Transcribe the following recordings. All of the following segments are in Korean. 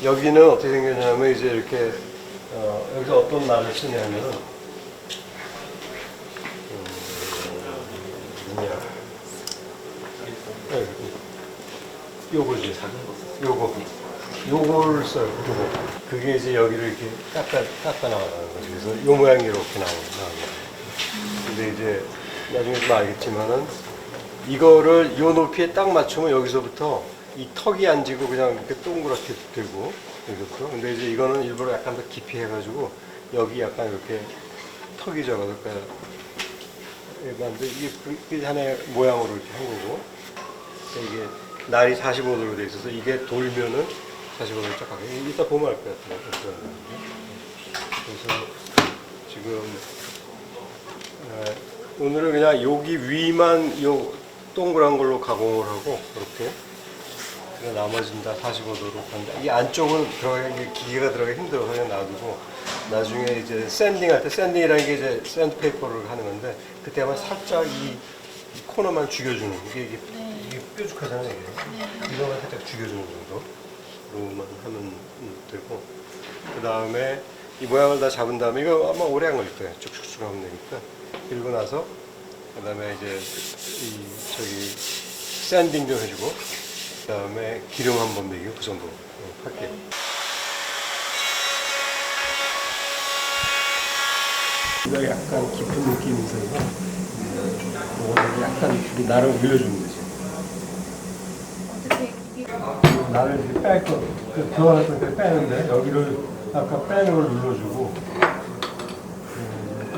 여기는 어떻게 생겼냐면 이제 이렇게 여기서 어떤 날을 쓰냐면은 뭐냐 요거지 요거를 써요. 요거 그게 이제 여기를 이렇게 깎아 나가는 거죠. 그래서 요 모양이 이렇게 나오는 거예요. 근데 이제 나중에 좀 알겠지만은 이거를 요 높이에 딱 맞추면 여기서부터 이 턱이 안 지고 그냥 이렇게 동그랗게 들고 여기부터. 근데 이제 이거는 일부러 약간 더 깊이 해가지고 여기 약간 이렇게 턱이 적어서 근데 이게 하나의 모양으로 이렇게 한 거고 이게 날이 45도로 돼 있어서 이게 돌면은 45도로 쫙 가게. 이따 보면 알 것 같아요. 그래서 지금 오늘은 그냥 여기 위만 요 동그란 걸로 가공을 하고 이렇게 나머지는 다 45도로 간다. 이 안쪽은 들어가기 기계가 들어가기 힘들어서 그냥 놔두고 나중에 이제 샌딩할 때 샌딩이라는 게 이제 샌드페이퍼를 하는 건데 그때 아마 살짝 이 코너만 죽여주는 이게 뾰족하잖아요. 이게. 이거만 살짝 죽여주는 정도로만 하면 되고 그 다음에 이 모양을 다 잡은 다음에 이거 아마 오래 안 걸릴 거예요. 쭉쭉쭉 하면 되니까 그리고 나서 그 다음에 이제 저기 샌딩 좀 해주고 그 다음에 기름 한번 매기고 그 정도 할게요. 이거 약간 깊은 느낌이 있어서 이거를 약간 나를 올려주는 거지. 어떻게 이게 나를 이렇게 뺄 거, 교환했던 걸 빼는데 여기를 아까 빼는 걸 눌러주고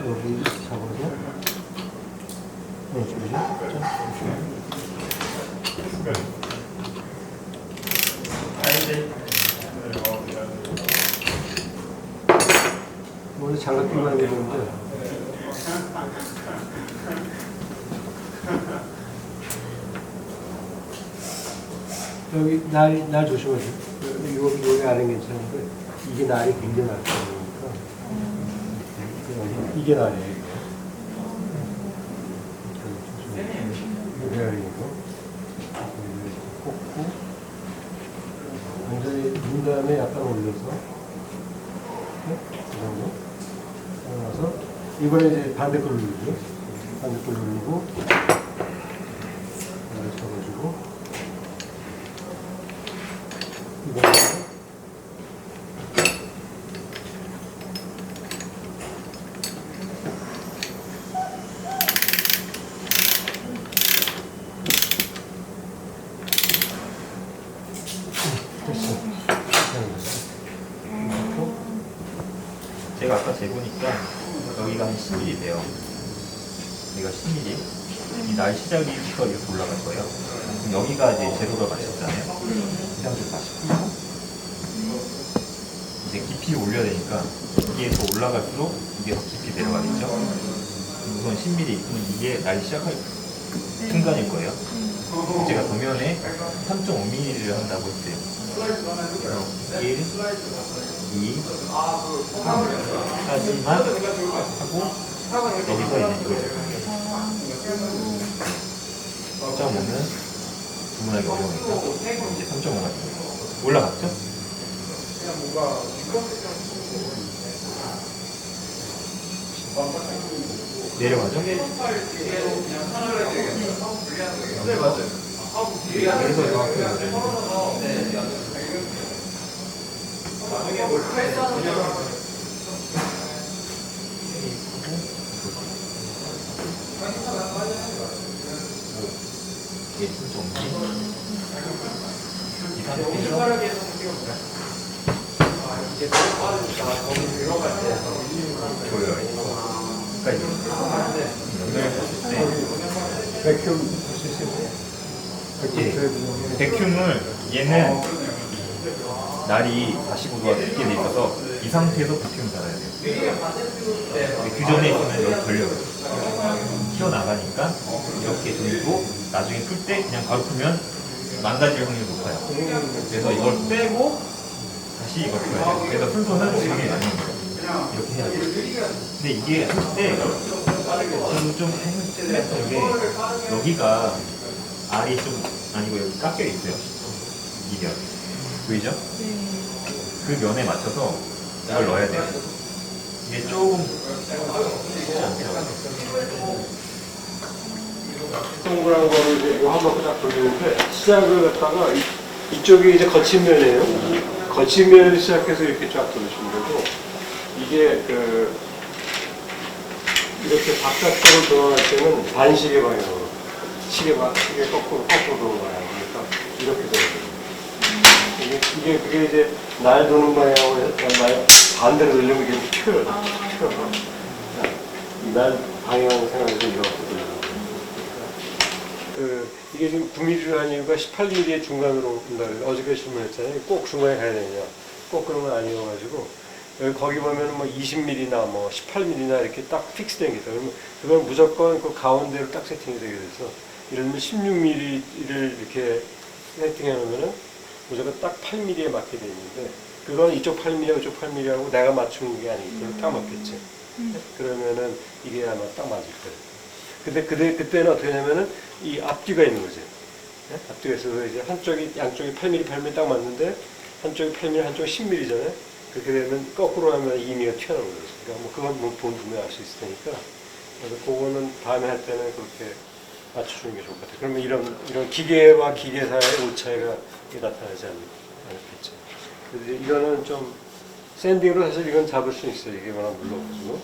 여기 잡아서 원래 장갑 끼고 하는 게 좋은데 여기 날 조심하세요. 여기 안은 괜찮은데 이게 날이 굉장히 낮다 보니까 이게 날이에요. 이게 날이고 꽂고 완전히 눈 다음에 약간 올려서 이 정도 나서 이번에 이제 반대걸 누르죠. 반대걸 누르고 잡아주고 제가 아까 재보니까 여기가 한 10mm래요. 여기가 10mm. 이 날 시작이 여기서 올라갈 거예요. 그럼 여기가 이제 제로가 맞췄잖아요. 이 상태로 다시 풀고 이제 깊이를 올려야 되니까 이게 더 올라갈수록 이게 더 깊이 내려가겠죠. 우선 10mm 그러면 이게 날이 시작할 순간일 거예요. 제가 도면에 3.5mm를 한다고 했어요. 1, 2, 3까지만 하고 여기서 이제 이거죠. 3.5는 주문하기 어려우니까 이제 3.5가 올라갔죠? 내려가죠? 그래서 정확히 이게 좀 이 상태에서 보여요. 그러니까 연결을 했을 때 백큐 할수 있어요? 백큐물 얘는 날이 45도가 깊게 돼 있어서 이 상태에서 백큐를 달아야 돼요. 그 전에 있으면 여기 걸려요. 튀어나가니까 이렇게 돌리고 나중에 풀 때 그냥 바로 풀면 망가질 확률이 높아요. 그래서 이걸 빼고 다시 이걸 풀어야 돼요. 그래서 순서는 지금이 아닌 거예요. 이렇게 해야 돼요. 근데 이게 할 때 저는 좀 했던 게 여기가 알이 좀 아니고 여기 깎여 있어요. 이면 보이죠? 그 면에 맞춰서 이걸 넣어야 돼요. 이게 조금 동그란 거를 이제 이거 한 바퀴 딱 돌리는데 시작을 갖다가 이쪽이 이제 거친 면이에요. 거친 면을 시작해서 이렇게 쫙 돌리시면 되고 이게 이렇게 바깥쪽으로 돌아갈 때는 반시계 방향으로 시계 거꾸로 돌아가야 하니까 이렇게 돼요. 그게 이제 날 도는 방향으로 날 반대로 돌리면 이게 튀어요. 날 방향 생각해서 이렇게 돌려요. 이게 지금 9mm로 한 이유가 18mm의 중간으로 온다고 어저께 질문했잖아요. 꼭 중간에 가야 되냐? 꼭 그런 건 아니어가지고 여기 거기 보면 뭐 20mm나 뭐 18mm나 이렇게 딱 픽스된 게 있어요. 그러면 그건 무조건 그 가운데로 딱 세팅이 되게 돼서 예를 들면 16mm를 이렇게 세팅해 놓으면은 무조건 딱 8mm에 맞게 돼 있는데 그건 이쪽 8mm하고 이쪽 8mm하고 내가 맞추는 게 아니기 때문에 딱 맞겠지. 그러면은 이게 아마 딱 맞을 거예요. 근데 그때는 어떻게 하냐면은 이 앞뒤가 있는 거지. 네? 앞뒤가 있어서 이제 양쪽이 8mm, 8mm 딱 맞는데 한쪽이 8mm, 한쪽이 10mm잖아요. 그렇게 되면 거꾸로 하면 2mm가 튀어나오는 거지. 그러니까 뭐 그건 뭐 보면 알 수 있을 테니까. 그래서 그거는 다음에 할 때는 그렇게 맞춰주는 게 좋을 것 같아요. 그러면 이런 기계와 기계 사이의 오차이가 나타나지 않겠죠. 그래서 이거는 좀 샌딩으로 사실 이건 잡을 수 있어요. 이게 워낙 물러가지고.